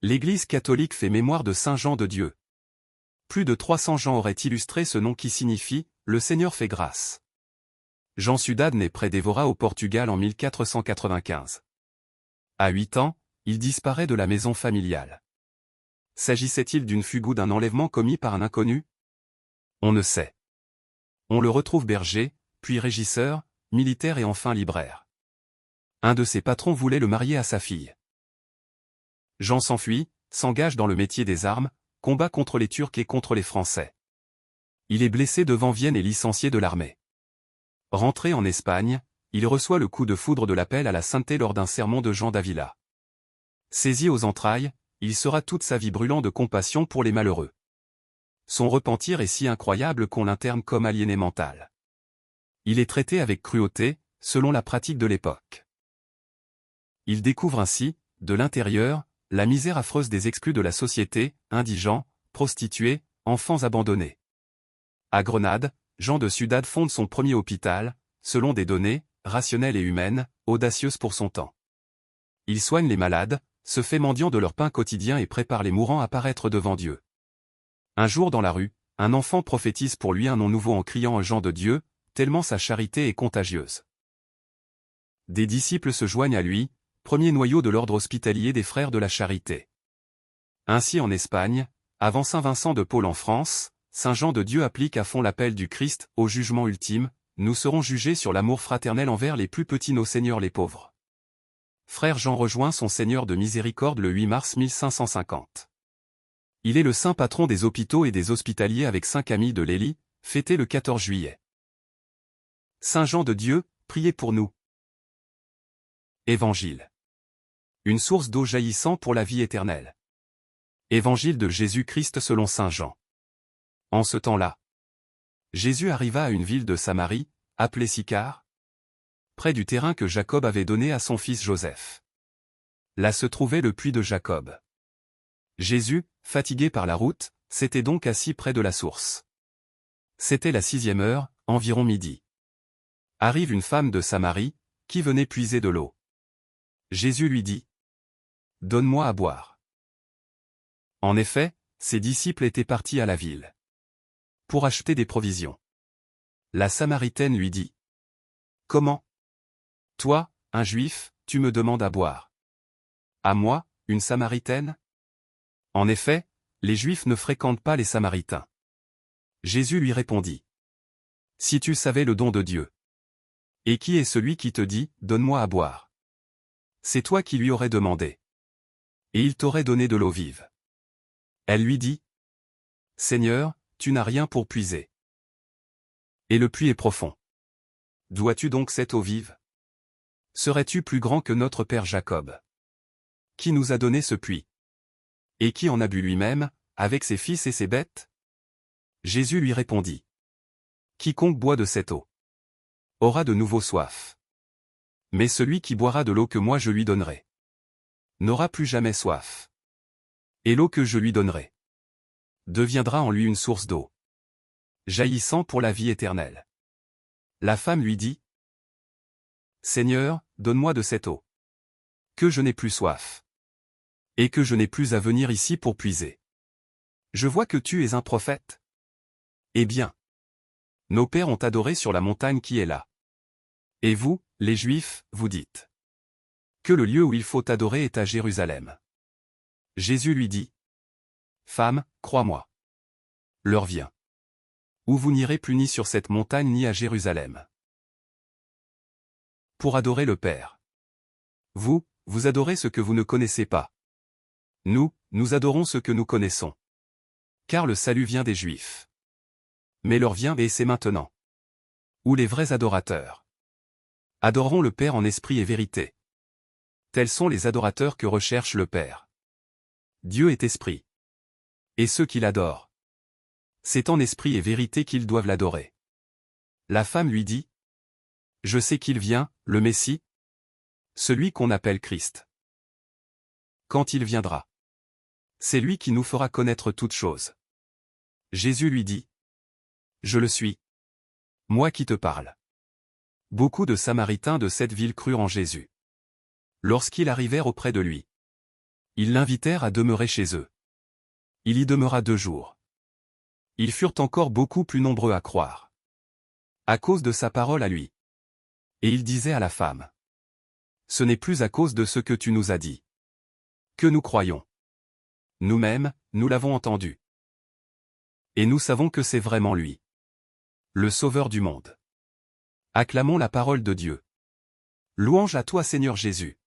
L'Église catholique fait mémoire de Saint Jean de Dieu. Plus de 300 gens auraient illustré ce nom qui signifie « Le Seigneur fait grâce ». Jean Ciudad naît près d'Evora au Portugal en 1495. À 8 ans, il disparaît de la maison familiale. S'agissait-il d'une fugue ou d'un enlèvement commis par un inconnu? On ne sait. On le retrouve berger, puis régisseur, militaire et enfin libraire. Un de ses patrons voulait le marier à sa fille. Jean s'enfuit, s'engage dans le métier des armes, combat contre les Turcs et contre les Français. Il est blessé devant Vienne et licencié de l'armée. Rentré en Espagne, il reçoit le coup de foudre de l'appel à la sainteté lors d'un sermon de Jean d'Avila. Saisi aux entrailles, il sera toute sa vie brûlant de compassion pour les malheureux. Son repentir est si incroyable qu'on l'interne comme aliéné mental. Il est traité avec cruauté, selon la pratique de l'époque. Il découvre ainsi, de l'intérieur, la misère affreuse des exclus de la société, indigents, prostituées, enfants abandonnés. À Grenade, Jean de Ciudad fonde son premier hôpital, selon des données, rationnelles et humaines, audacieuses pour son temps. Il soigne les malades, se fait mendiant de leur pain quotidien et prépare les mourants à paraître devant Dieu. Un jour dans la rue, un enfant prophétise pour lui un nom nouveau en criant « Jean de Dieu », tellement sa charité est contagieuse. Des disciples se joignent à lui, premier noyau de l'ordre hospitalier des Frères de la Charité. Ainsi en Espagne, avant Saint Vincent de Paul en France, Saint Jean de Dieu applique à fond l'appel du Christ au jugement ultime, nous serons jugés sur l'amour fraternel envers les plus petits nos seigneurs les pauvres. Frère Jean rejoint son Seigneur de miséricorde le 8 mars 1550. Il est le saint patron des hôpitaux et des hospitaliers avec Saint Camille de Lellis, fêté le 14 juillet. Saint Jean de Dieu, priez pour nous. Évangile. Une source d'eau jaillissant pour la vie éternelle. Évangile de Jésus-Christ selon Saint Jean. En ce temps-là, Jésus arriva à une ville de Samarie, appelée Sychar, près du terrain que Jacob avait donné à son fils Joseph. Là se trouvait le puits de Jacob. Jésus, fatigué par la route, s'était donc assis près de la source. C'était la 6e heure, environ midi. Arrive une femme de Samarie, qui venait puiser de l'eau. Jésus lui dit : « Donne-moi à boire. » En effet, ses disciples étaient partis à la ville pour acheter des provisions. La Samaritaine lui dit : « Comment ? Toi, un Juif, tu me demandes à boire. À moi, une Samaritaine ? » En effet, les Juifs ne fréquentent pas les Samaritains. Jésus lui répondit : « Si tu savais le don de Dieu. Et qui est celui qui te dit : Donne-moi à boire ? C'est toi qui lui aurais demandé. Et il t'aurait donné de l'eau vive. Elle lui dit : « Seigneur, tu n'as rien pour puiser. Et le puits est profond. D'où as-tu donc cette eau vive ? Serais-tu plus grand que notre père Jacob ? Qui nous a donné ce puits ? Et qui en a bu lui-même, avec ses fils et ses bêtes ? » Jésus lui répondit : « Quiconque boit de cette eau aura de nouveau soif. Mais celui qui boira de l'eau que moi je lui donnerai n'aura plus jamais soif. Et l'eau que je lui donnerai deviendra en lui une source d'eau jaillissant pour la vie éternelle. » La femme lui dit : « Seigneur, donne-moi de cette eau, que je n'ai plus soif, et que je n'ai plus à venir ici pour puiser. Je vois que tu es un prophète. Eh bien, nos pères ont adoré sur la montagne qui est là. Et vous, les Juifs, vous dites que le lieu où il faut adorer est à Jérusalem. » Jésus lui dit : « Femme, crois-moi. L'heure vient où vous n'irez plus ni sur cette montagne ni à Jérusalem pour adorer le Père. Vous, vous adorez ce que vous ne connaissez pas. Nous, nous adorons ce que nous connaissons. Car le salut vient des Juifs. Mais l'heure vient et c'est maintenant, où les vrais adorateurs adoreront le Père en esprit et vérité. Tels sont les adorateurs que recherche le Père. Dieu est esprit. Et ceux qui l'adorent, c'est en esprit et vérité qu'ils doivent l'adorer. » La femme lui dit : « Je sais qu'il vient, le Messie, celui qu'on appelle Christ. Quand il viendra, c'est lui qui nous fera connaître toutes choses. » Jésus lui dit : « Je le suis. Moi qui te parle. » Beaucoup de Samaritains de cette ville crurent en Jésus lorsqu'ils arrivèrent auprès de lui. Ils l'invitèrent à demeurer chez eux. Il y demeura 2 jours. Ils furent encore beaucoup plus nombreux à croire. À cause de sa parole à lui. Et il disait à la femme. Ce n'est plus à cause de ce que tu nous as dit que nous croyons. Nous-mêmes, nous l'avons entendu. Et nous savons que c'est vraiment lui. Le Sauveur du monde. Acclamons la parole de Dieu. Louange à toi Seigneur Jésus.